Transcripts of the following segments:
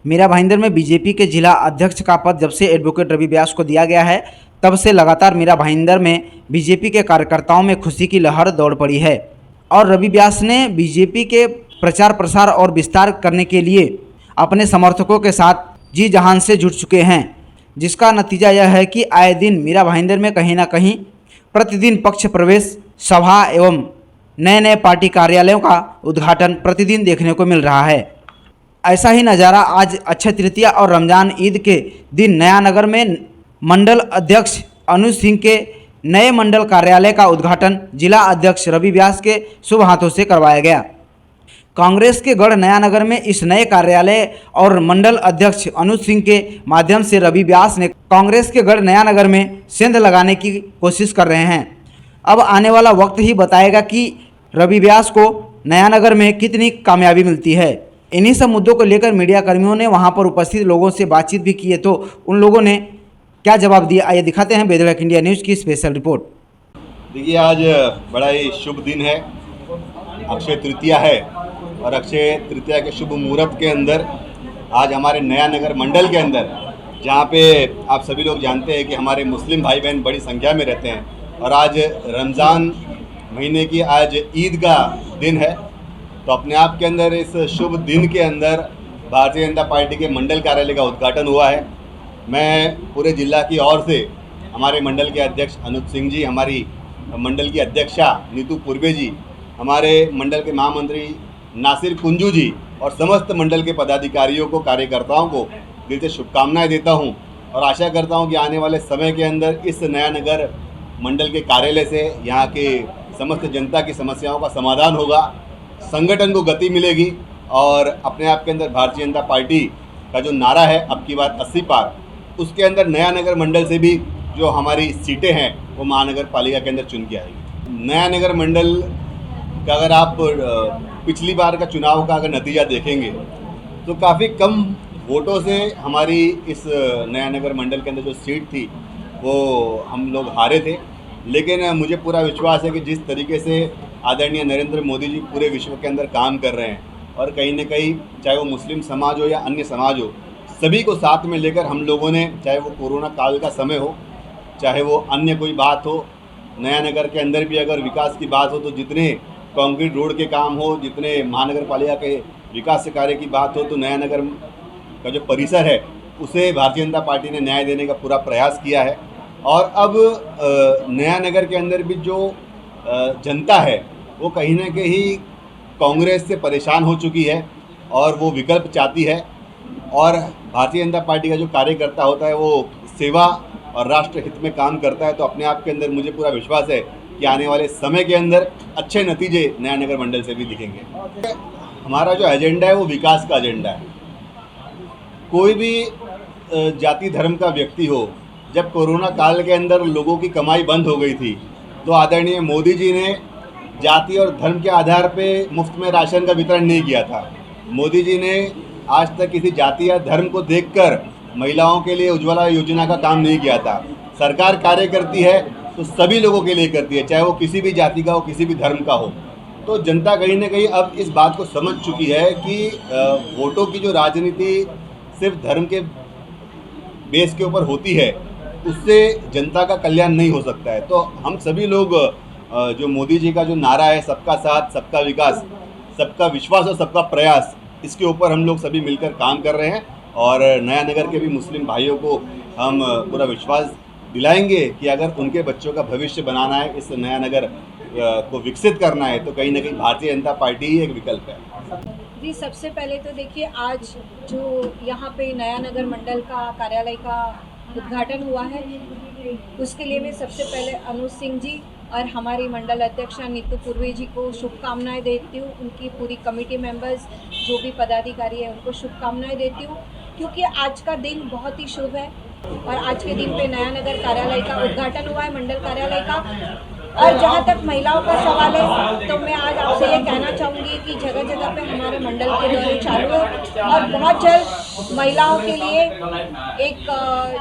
मीरा भाईंदर में बीजेपी के जिला अध्यक्ष का पद जब से एडवोकेट रवि व्यास को दिया गया है, तब से लगातार मीरा भाईंदर में बीजेपी के कार्यकर्ताओं में खुशी की लहर दौड़ पड़ी है और रवि व्यास ने बीजेपी के प्रचार प्रसार और विस्तार करने के लिए अपने समर्थकों के साथ जी जहान से जुट चुके हैं, जिसका नतीजा यह है कि आए दिन मीरा भाईंदर में कहीं ना कहीं प्रतिदिन पक्ष प्रवेश सभा एवं नए नए पार्टी कार्यालयों का उद्घाटन प्रतिदिन देखने को मिल रहा है। ऐसा ही नज़ारा आज अक्षय तृतीया और रमज़ान ईद के दिन नयानगर में मंडल अध्यक्ष अनुज सिंह के नए मंडल कार्यालय का उद्घाटन जिला अध्यक्ष रवि व्यास के शुभ हाथों से करवाया गया। कांग्रेस के गढ़ नयानगर में इस नए कार्यालय और मंडल अध्यक्ष अनुज सिंह के माध्यम से रवि व्यास ने कांग्रेस के गढ़ नयानगर में सेंध लगाने की कोशिश कर रहे हैं। अब आने वाला वक्त ही बताएगा कि रवि व्यास को नयानगर में कितनी कामयाबी मिलती है। इन्हीं सब मुद्दों को लेकर मीडिया कर्मियों ने वहां पर उपस्थित लोगों से बातचीत भी की है, तो उन लोगों ने क्या जवाब दिया, आइए दिखाते हैं बेदरक इंडिया न्यूज़ की स्पेशल रिपोर्ट। देखिए, आज बड़ा ही शुभ दिन है, अक्षय तृतीया है और अक्षय तृतीया के शुभ मुहूर्त के अंदर आज हमारे नयानगर मंडल के अंदर, जहाँ पे आप सभी लोग जानते हैं कि हमारे मुस्लिम भाई बहन बड़ी संख्या में रहते हैं और आज रमज़ान महीने की आज ईद का दिन है, तो अपने आप के अंदर इस शुभ दिन के अंदर भारतीय जनता पार्टी के मंडल कार्यालय का उद्घाटन हुआ है। मैं पूरे जिला की ओर से हमारे मंडल के अध्यक्ष अनुज सिंह जी, हमारी मंडल की अध्यक्षा नीतू पूर्वे जी, हमारे मंडल के महामंत्री नासिर कुंजू जी और समस्त मंडल के पदाधिकारियों को, कार्यकर्ताओं को दिल से शुभकामनाएं देता हूं और आशा करता हूं कि आने वाले समय के अंदर इस नयानगर मंडल के कार्यालय से यहाँ के समस्त जनता की समस्याओं का समाधान होगा, संगठन को गति मिलेगी और अपने आप के अंदर भारतीय जनता पार्टी का जो नारा है अब की बात 80 पार, उसके अंदर नयानगर मंडल से भी जो हमारी सीटें हैं वो महानगर पालिका के अंदर चुन के आएगी। नयानगर मंडल का अगर आप पिछली बार का चुनाव का अगर नतीजा देखेंगे तो काफ़ी कम वोटों से हमारी इस नयानगर मंडल के अंदर जो सीट थी वो हम लोग हारे थे, लेकिन मुझे पूरा विश्वास है कि जिस तरीके से आदरणीय नरेंद्र मोदी जी पूरे विश्व के अंदर काम कर रहे हैं और कहीं न कहीं चाहे वो मुस्लिम समाज हो या अन्य समाज हो, सभी को साथ में लेकर हम लोगों ने, चाहे वो कोरोना काल का समय हो, चाहे वो अन्य कोई बात हो, नयानगर के अंदर भी अगर विकास की बात हो तो जितने कंक्रीट रोड के काम हो, जितने महानगर पालिका के विकास कार्य की बात हो, तो नयानगर का जो परिसर है उसे भारतीय जनता पार्टी ने न्याय देने का पूरा प्रयास किया है। और अब नयानगर के अंदर भी जो जनता है वो कहीं ना कहीं कांग्रेस से परेशान हो चुकी है और वो विकल्प चाहती है और भारतीय जनता पार्टी का जो कार्यकर्ता होता है वो सेवा और राष्ट्र हित में काम करता है, तो अपने आप के अंदर मुझे पूरा विश्वास है कि आने वाले समय के अंदर अच्छे नतीजे नयानगर मंडल से भी दिखेंगे। हमारा जो एजेंडा है वो विकास का एजेंडा है। कोई भी जाति धर्म का व्यक्ति हो, जब कोरोना काल के अंदर लोगों की कमाई बंद हो गई थी तो आदरणीय मोदी जी ने जाति और धर्म के आधार पे मुफ्त में राशन का वितरण नहीं किया था। मोदी जी ने आज तक किसी जाति या धर्म को देखकर महिलाओं के लिए उज्ज्वला योजना का काम नहीं किया था। सरकार कार्य करती है तो सभी लोगों के लिए करती है, चाहे वो किसी भी जाति का हो, किसी भी धर्म का हो। तो जनता कहीं ना कहीं अब इस बात को समझ चुकी है कि वोटों की जो राजनीति सिर्फ धर्म के बेस के ऊपर होती है, उससे जनता का कल्याण नहीं हो सकता है। तो हम सभी लोग जो मोदी जी का जो नारा है, सबका साथ, सबका विकास, सबका विश्वास और सबका प्रयास, इसके ऊपर हम लोग सभी मिलकर काम कर रहे हैं और नयानगर के भी मुस्लिम भाइयों को हम पूरा विश्वास दिलाएंगे कि अगर उनके बच्चों का भविष्य बनाना है, इस नयानगर को विकसित करना है, तो कहीं ना कहीं भारतीय जनता पार्टी ही एक विकल्प है। जी, सबसे पहले तो देखिए, आज जो यहाँ पे नयानगर मंडल का कार्यालय का उद्घाटन हुआ है, उसके लिए मैं सबसे पहले अनुज सिंह जी और हमारी मंडल अध्यक्षा नीतू पूर्वे जी को शुभकामनाएं देती हूँ। उनकी पूरी कमेटी मेंबर्स, जो भी पदाधिकारी है, उनको शुभकामनाएं देती हूँ, क्योंकि आज का दिन बहुत ही शुभ है और आज के दिन पे नयानगर कार्यालय का उद्घाटन हुआ है, मंडल कार्यालय का। और जहाँ तक महिलाओं का सवाल है तो मैं आज आपसे ये कहना चाहूँगी कि जगह जगह पे हमारे मंडल के दौरे चालू है और बहुत जल्द महिलाओं के लिए एक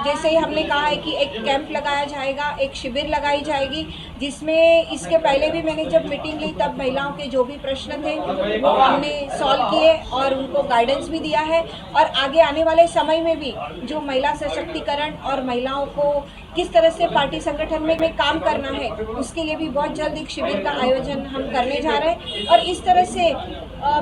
जैसे ही हमने कहा है कि एक कैंप लगाया जाएगा, एक शिविर लगाई जाएगी, जिसमें इसके पहले भी मैंने जब मीटिंग ली तब महिलाओं के जो भी प्रश्न थे वो हमने सॉल्व किए और उनको गाइडेंस भी दिया है। और आगे आने वाले समय में भी जो महिला सशक्तिकरण और महिलाओं को किस तरह से पार्टी संगठन में काम करना है उसके लिए भी बहुत जल्द एक शिविर का आयोजन हम करने जा रहे हैं। और इस तरह से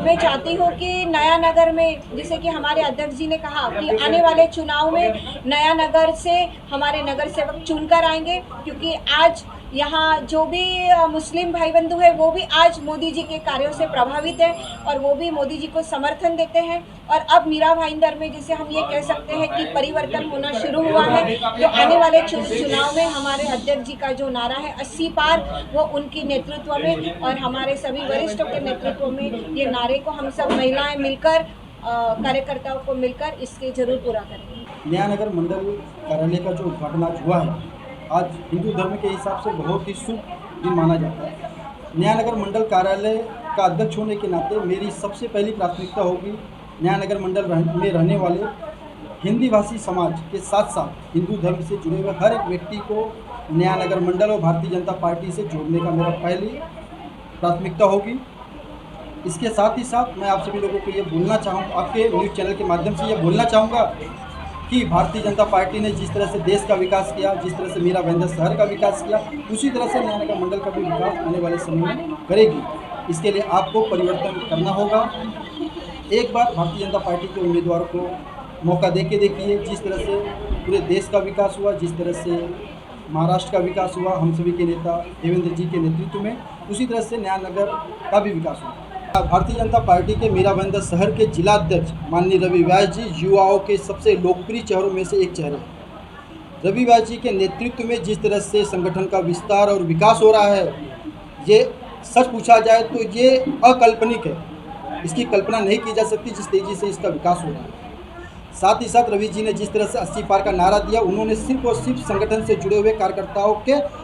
मैं चाहती हूँ कि नया नगर में, जैसे कि हमारे अध्यक्ष जी ने कहा कि आने वाले चुनाव में नया नगर से हमारे नगर सेवक चुनकर आएंगे, क्योंकि आज यहाँ जो भी मुस्लिम भाई बंधु है वो भी आज मोदी जी के कार्यों से प्रभावित है और वो भी मोदी जी को समर्थन देते हैं। और अब मीरा भाईंदर में जैसे हम ये कह सकते हैं कि परिवर्तन होना शुरू हुआ है, तो आने वाले चुनाव में हमारे अध्यक्ष जी का जो नारा है 80 पार, वो उनकी नेतृत्व में और हमारे सभी वरिष्ठों के नेतृत्व में ये नारे को हम सब महिलाएं मिलकर, कार्यकर्ताओं को मिलकर इसके जरूर पूरा करेंगे। नया नगर मंडल कार्यालय का जो उद्घाटन आज हुआ है, आज हिंदू धर्म के हिसाब से बहुत ही शुभ दिन माना जाता है। नया नगर मंडल कार्यालय का अध्यक्ष होने के नाते मेरी सबसे पहली प्राथमिकता होगी नया नगर मंडल में रहने वाले हिंदी भाषी समाज के साथ साथ हिंदू धर्म से जुड़े हुए हर एक व्यक्ति को नया नगर मंडल और भारतीय जनता पार्टी से जोड़ने का मेरा पहली प्राथमिकता होगी। इसके साथ ही साथ मैं आप सभी लोगों को ये बोलना चाहूँगा, आपके न्यूज़ चैनल के माध्यम से ये बोलना चाहूँगा कि भारतीय जनता पार्टी ने जिस तरह से देश का विकास किया, जिस तरह से मीरा भाईंदर शहर का विकास किया, उसी तरह से नया नगर मंडल का भी विकास आने वाले समय में करेगी। इसके लिए आपको परिवर्तन करना होगा। एक बार भारतीय जनता पार्टी के उम्मीदवार को मौका दे के देखिए। जिस तरह से पूरे देश का विकास हुआ, जिस तरह से महाराष्ट्र का विकास हुआ हम सभी के नेता देवेंद्र जी के नेतृत्व में, उसी तरह से नया नगर का भी विकास हुआ। भारतीय जनता पार्टी के मीरा भाईंदर शहर के जिला अध्यक्ष माननीय रवि व्यास जी युवाओं के सबसे लोकप्रिय चेहरों में से एक चेहरे हैं। रवि व्यास जी के नेतृत्व में जिस तरह से संगठन का विस्तार और विकास हो रहा है, ये सच पूछा जाए तो ये अकल्पनिक है। इसकी कल्पना नहीं की जा सकती जिस तेज़ी से इसका विकास हो रहा है। साथ ही साथ रवि जी ने जिस तरह से 80 पार का नारा दिया, उन्होंने सिर्फ और सिर्फ संगठन से जुड़े हुए कार्यकर्ताओं के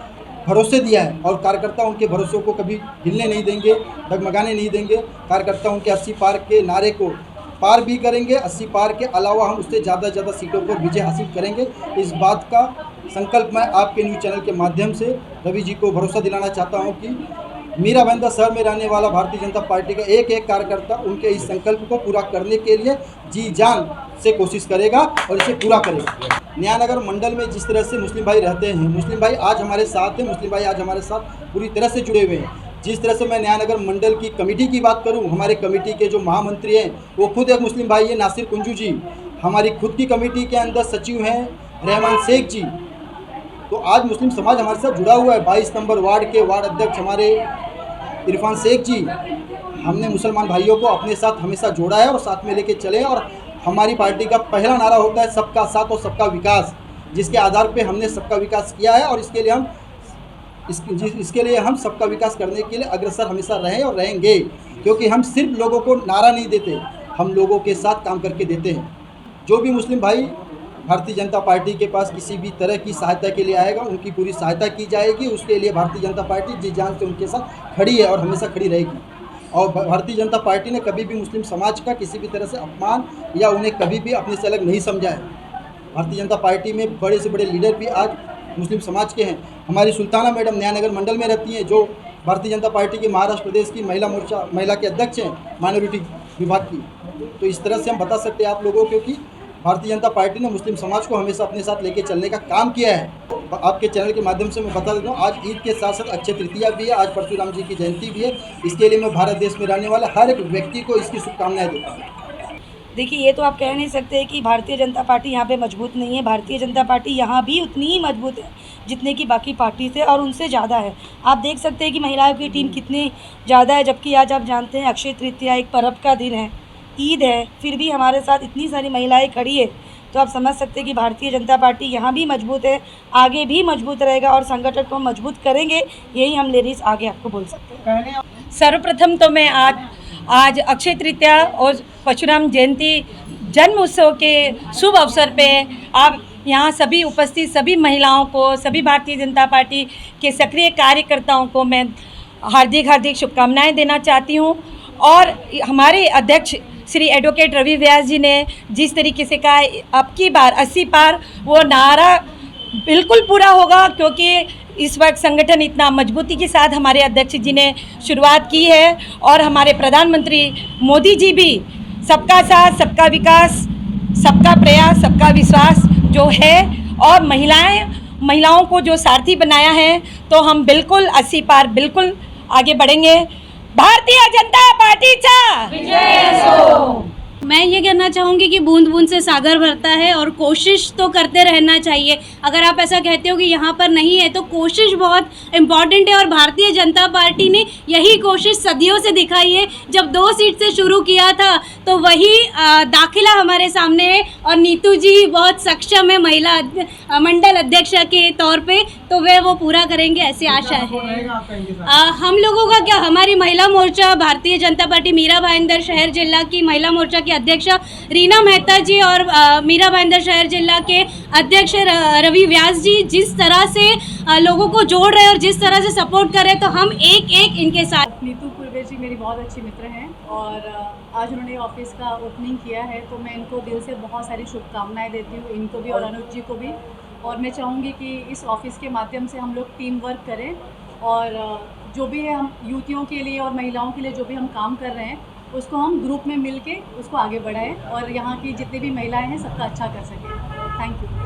भरोसे दिया है और कार्यकर्ता उनके भरोसों को कभी हिलने नहीं देंगे, डगमगाने नहीं देंगे। कार्यकर्ता उनके 80 पार के नारे को पार भी करेंगे। 80 पार के अलावा हम उससे ज़्यादा ज़्यादा सीटों पर विजय हासिल करेंगे। इस बात का संकल्प मैं आपके न्यूज़ चैनल के माध्यम से रवि जी को भरोसा दिलाना चाहता हूँ कि मीरा भाईंदर शहर में रहने वाला भारतीय जनता पार्टी का एक एक कार्यकर्ता उनके इस संकल्प को पूरा करने के लिए जी जान से कोशिश करेगा और इसे पूरा करेगा। नया नगर मंडल में जिस तरह से मुस्लिम भाई रहते हैं, मुस्लिम भाई आज हमारे साथ हैं, मुस्लिम भाई आज हमारे साथ पूरी तरह से जुड़े हुए हैं। जिस तरह से मैं नया नगर मंडल की कमेटी की बात करूं, हमारे कमेटी के जो महामंत्री हैं वो खुद एक मुस्लिम भाई है, नासिर कुंजू जी। हमारी खुद की कमेटी के अंदर सचिव हैं रहमान शेख जी। तो आज मुस्लिम समाज हमारे साथ जुड़ा हुआ है। 22 नंबर वार्ड के वार्ड अध्यक्ष हमारे इरफान शेख जी। हमने मुसलमान भाइयों को अपने साथ हमेशा जोड़ा है और साथ में लेके चले। और हमारी पार्टी का पहला नारा होता है सबका साथ और सबका विकास, जिसके आधार पे हमने सबका विकास किया है और इसके लिए हम सबका विकास करने के लिए अग्रसर हमेशा रहे और रहेंगे, क्योंकि हम सिर्फ लोगों को नारा नहीं देते, हम लोगों के साथ काम करके देते हैं। जो भी मुस्लिम भाई भारतीय जनता पार्टी के पास किसी भी तरह की सहायता के लिए आएगा, उनकी पूरी सहायता की जाएगी। उसके लिए भारतीय जनता पार्टी जी जान से उनके साथ खड़ी है और हमेशा खड़ी रहेगी। और भारतीय जनता पार्टी ने कभी भी मुस्लिम समाज का किसी भी तरह से अपमान या उन्हें कभी भी अपने से अलग नहीं समझा है। भारतीय जनता पार्टी में बड़े से बड़े लीडर भी आज मुस्लिम समाज के हैं। हमारी सुल्ताना मैडम नया नगर मंडल में रहती हैं, जो भारतीय जनता पार्टी की महाराष्ट्र प्रदेश की महिला के अध्यक्ष हैं माइनॉरिटी विभाग की। तो इस तरह से हम बता सकते हैं आप लोगों को कि भारतीय जनता पार्टी ने मुस्लिम समाज को हमेशा अपने साथ लेके चलने का काम किया है। आपके चैनल के माध्यम से मैं बता देता हूँ, आज ईद के साथ साथ अक्षय तृतीया भी है, आज परशुराम जी की जयंती भी है। इसके लिए मैं भारत देश में रहने वाले हर एक व्यक्ति को इसकी शुभकामनाएं देता हूँ। देखिए, ये तो आप कह नहीं सकते कि भारतीय जनता पार्टी यहाँ पे मजबूत नहीं है। भारतीय जनता पार्टी यहाँ भी उतनी ही मजबूत है जितने की बाकी पार्टी से, और उनसे ज़्यादा है। आप देख सकते हैं कि महिलाओं की टीम कितनी ज़्यादा है, जबकि आज आप जानते हैं अक्षय तृतीया एक पर्व का दिन है, ईद है, फिर भी हमारे साथ इतनी सारी महिलाएं खड़ी है। तो आप समझ सकते हैं कि भारतीय जनता पार्टी यहाँ भी मजबूत है, आगे भी मजबूत रहेगा और संगठन को मजबूत करेंगे। यही हम लेडीज़ आगे आपको बोल सकते हैं। सर्वप्रथम तो मैं आज अक्षय तृतीया और परशुराम जयंती जन्म उत्सव के शुभ अवसर पे आप यहाँ सभी उपस्थित सभी महिलाओं को, सभी भारतीय जनता पार्टी के सक्रिय कार्यकर्ताओं को मैं हार्दिक हार्दिक शुभकामनाएं देना चाहती हूँ। और हमारे अध्यक्ष श्री एडवोकेट रवि व्यास जी ने जिस तरीके से कहा अब की बार 80 पार, वो नारा बिल्कुल पूरा होगा, क्योंकि इस वक्त संगठन इतना मजबूती के साथ हमारे अध्यक्ष जी ने शुरुआत की है और हमारे प्रधानमंत्री मोदी जी भी सबका साथ, सबका विकास, सबका प्रयास, सबका विश्वास जो है और महिलाओं को जो सारथी बनाया है, तो हम बिल्कुल 80 पार बिल्कुल आगे बढ़ेंगे। भारतीय जनता पार्टीचा विजय असो। मैं ये कहना चाहूँगी कि बूंद बूंद से सागर भरता है और कोशिश तो करते रहना चाहिए। अगर आप ऐसा कहते हो कि यहाँ पर नहीं है, तो कोशिश बहुत इम्पॉर्टेंट है और भारतीय जनता पार्टी ने यही कोशिश सदियों से दिखाई है। जब 2 सीट से शुरू किया था तो वही दाखिला हमारे सामने है और नीतू जी बहुत सक्षम है महिला मंडल अध्यक्ष के तौर पे, तो वे वो पूरा करेंगे ऐसी आशा है। हम लोगों का क्या, हमारी महिला मोर्चा भारतीय जनता पार्टी मीरा भाईंदर शहर जिला की महिला मोर्चा की अध्यक्ष रीना मेहता जी और मीरा भाईंदर शहर जिला के अध्यक्ष रवि व्यास जी जिस तरह से लोगों को जोड़ रहे हैं और जिस तरह से सपोर्ट कर रहे हैं, तो हम एक इनके साथ। नीतू पूर्वे जी मेरी बहुत अच्छी मित्र हैं और आज उन्होंने ऑफिस का ओपनिंग किया है, तो मैं इनको दिल से बहुत सारी शुभकामनाएं देती हूँ, इनको भी और अनुज जी को भी। और मैं चाहूँगी कि इस ऑफिस के माध्यम से हम लोग टीम वर्क करें और जो भी है हम युवतियों के लिए और महिलाओं के लिए जो भी हम काम कर रहे हैं उसको हम ग्रुप में मिल के उसको आगे बढ़ाएं और यहाँ की जितनी भी महिलाएं हैं सबका अच्छा कर सकें। Thank you.